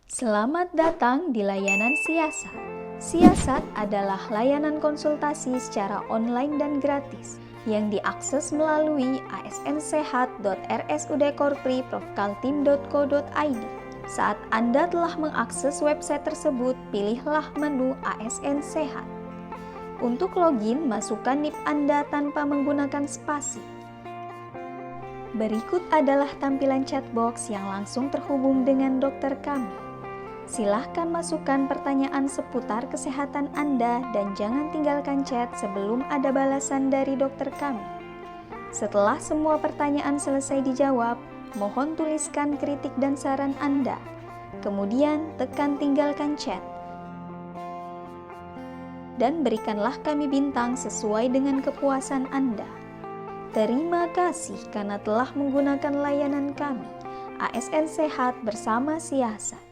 Selamat datang di layanan Siasat. Siasat adalah layanan konsultasi secara online dan gratis yang diakses melalui asnsehat.rsudkorpri.profkaltim.co.id. Saat Anda telah mengakses website tersebut, pilihlah menu ASN Sehat. Untuk login, masukkan NIP Anda tanpa menggunakan spasi. Berikut adalah tampilan chatbox yang langsung terhubung dengan dokter kami. Silahkan masukkan pertanyaan seputar kesehatan Anda dan jangan tinggalkan chat sebelum ada balasan dari dokter kami. Setelah semua pertanyaan selesai dijawab, mohon tuliskan kritik dan saran Anda. Kemudian tekan tinggalkan chat. Dan berikanlah kami bintang sesuai dengan kepuasan Anda. Terima kasih karena telah menggunakan layanan kami. ASN Sehat bersama Siasat.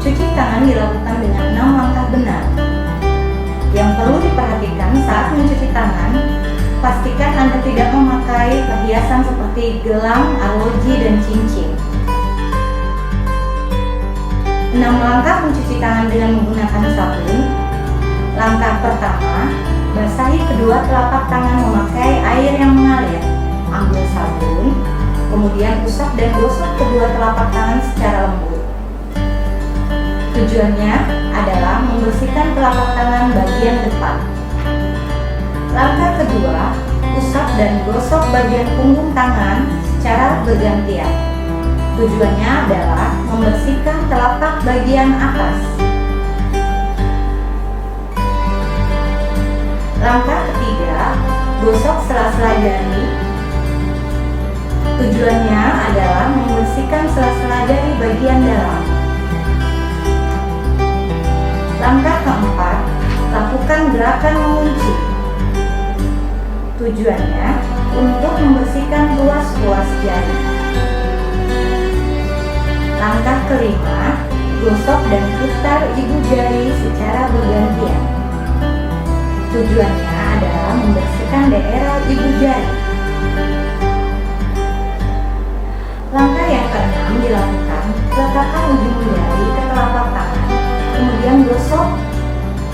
cuci tangan dilakukan dengan 6 langkah benar. Yang perlu diperhatikan saat mencuci tangan, pastikan Anda tidak memakai perhiasan seperti gelang, arloji, dan cincin. 6 langkah mencuci tangan dengan menggunakan sabun. Langkah pertama, basahi kedua telapak tangan memakai air yang mengalir. Ambil sabun, kemudian usap dan gosok kedua telapak tangan secara lembut. Tujuannya adalah membersihkan telapak tangan bagian depan. Langkah kedua, usap dan gosok bagian punggung tangan secara bergantian. Tujuannya adalah membersihkan telapak bagian atas. Langkah ketiga, gosok sela-sela jari. Tujuannya adalah membersihkan sela-sela jari bagian dalam. Langkah keempat, lakukan gerakan mengunci. Tujuannya untuk membersihkan ruas-ruas jari. Langkah kelima, gosok dan putar ibu jari secara bergantian. Tujuannya adalah membersihkan daerah ibu jari. Langkah yang keenam dilakukan, letakkan ujung jari ke telapak tangan, kemudian gosok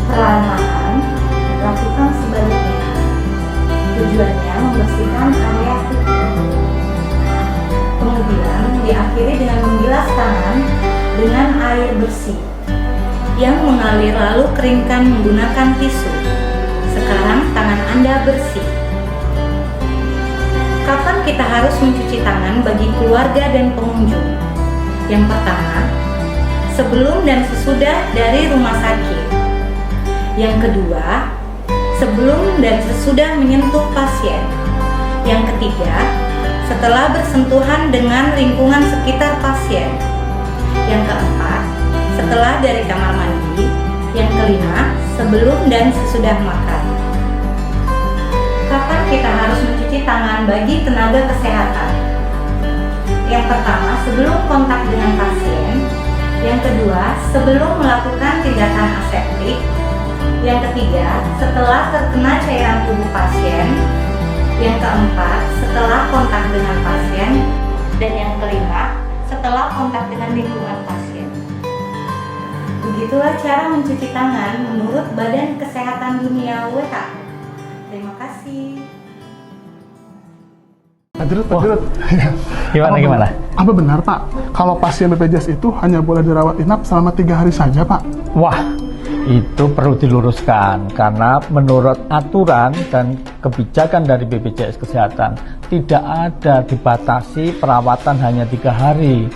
perlahan-lahan, lakukan sebaliknya. Tujuannya membersihkan area kuku. Kemudian diakhiri dengan membilas tangan dengan air bersih yang mengalir, lalu keringkan menggunakan tisu. Sekarang tangan Anda bersih. Kapan kita harus mencuci tangan bagi keluarga dan pengunjung? Yang pertama, sebelum dan sesudah dari rumah sakit. Yang kedua, sebelum dan sesudah menyentuh pasien. Yang ketiga, setelah bersentuhan dengan lingkungan sekitar pasien. Yang keempat, setelah dari kamar mandi. Yang kelima, sebelum dan sesudah makan. Kapan kita harus mencuci tangan bagi tenaga kesehatan? Yang pertama, sebelum kontak dengan pasien. Yang kedua, sebelum melakukan tindakan aseptik. Yang ketiga, setelah terkena cairan tubuh pasien. Yang keempat, setelah kontak dengan pasien. Dan yang kelima, setelah kontak dengan lingkungan pasien. Begitulah cara mencuci tangan menurut Badan Kesehatan Dunia WHO. Terima kasih. Pak Dirut. Gimana? Apa benar Pak, kalau pasien BPJS itu hanya boleh dirawat inap selama 3 hari saja Pak? Wah, itu perlu diluruskan karena menurut aturan dan kebijakan dari BPJS Kesehatan tidak ada dibatasi perawatan hanya 3 hari.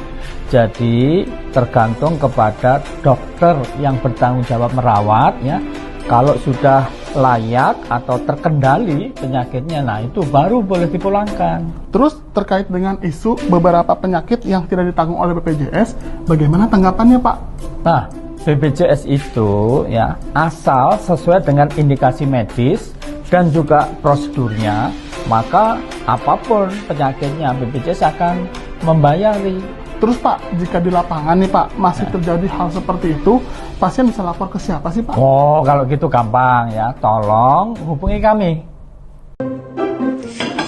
Jadi tergantung kepada dokter yang bertanggung jawab merawat ya. Kalau sudah layak atau terkendali penyakitnya, nah itu baru boleh dipulangkan. Terus terkait dengan isu beberapa penyakit yang tidak ditanggung oleh BPJS, bagaimana tanggapannya Pak? Nah, BPJS itu ya asal sesuai dengan indikasi medis dan juga prosedurnya, maka apapun penyakitnya BPJS akan membayari. Terus Pak, jika di lapangan nih Pak masih terjadi hal seperti itu, pasien bisa lapor ke siapa sih Pak? Oh, kalau gitu gampang ya, tolong hubungi kami.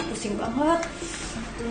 Pusing banget,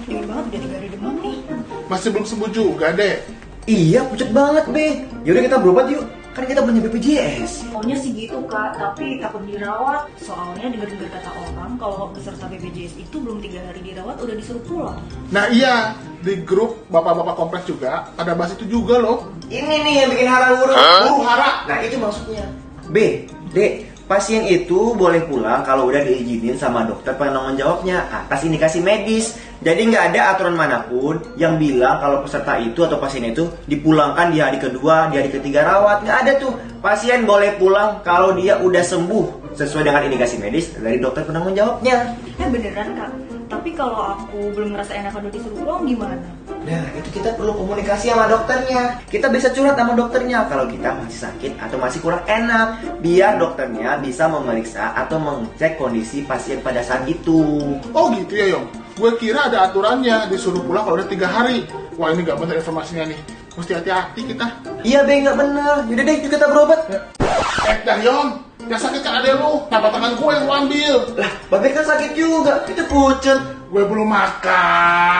dingin banget, udah 3 hari demam nih. Masih belum sembuh juga, Dek. Iya, pucat banget, Be. Yaudah kita berobat yuk. Kan kita punya BPJS. Maunya sih gitu Kak, tapi takut dirawat. Soalnya dengar-dengar kata orang kalau peserta BPJS itu belum 3 hari dirawat udah disuruh pulang. Nah iya, di grup bapak-bapak kompleks juga ada bahas itu juga loh. Ini nih yang bikin hara huru. Huru hara. Nah itu maksudnya. B, D, pasien itu boleh pulang kalau udah diizinin sama dokter penanggung jawabnya atas indikasi medis. Jadi nggak ada aturan manapun yang bilang kalau peserta itu atau pasien itu dipulangkan di hari kedua, di hari ketiga rawat. Nggak ada tuh. Pasien boleh pulang kalau dia udah sembuh sesuai dengan indikasi medis dari dokter penanggung jawabnya. Beneran Kak, tapi kalau aku belum ngerasa enak udah disuruh pulang gimana? Nah itu kita perlu komunikasi sama dokternya. Kita bisa curhat sama dokternya kalau kita masih sakit atau masih kurang enak, biar dokternya bisa memeriksa atau mengecek kondisi pasien pada saat itu. Oh gitu ya, Yong. Gue kira ada aturannya, disuruh pulang kalau udah 3 hari. Wah ini gak bener informasinya nih. Mesti hati-hati kita. Iya Be, nggak bener. Yaudah deh, yuk kita berobat. Dahyon, yang sakit kan adek lu. Kenapa tangan gue yang lu ambil? Lah, Babe kan sakit juga. Itu pucet. Gue belum makan.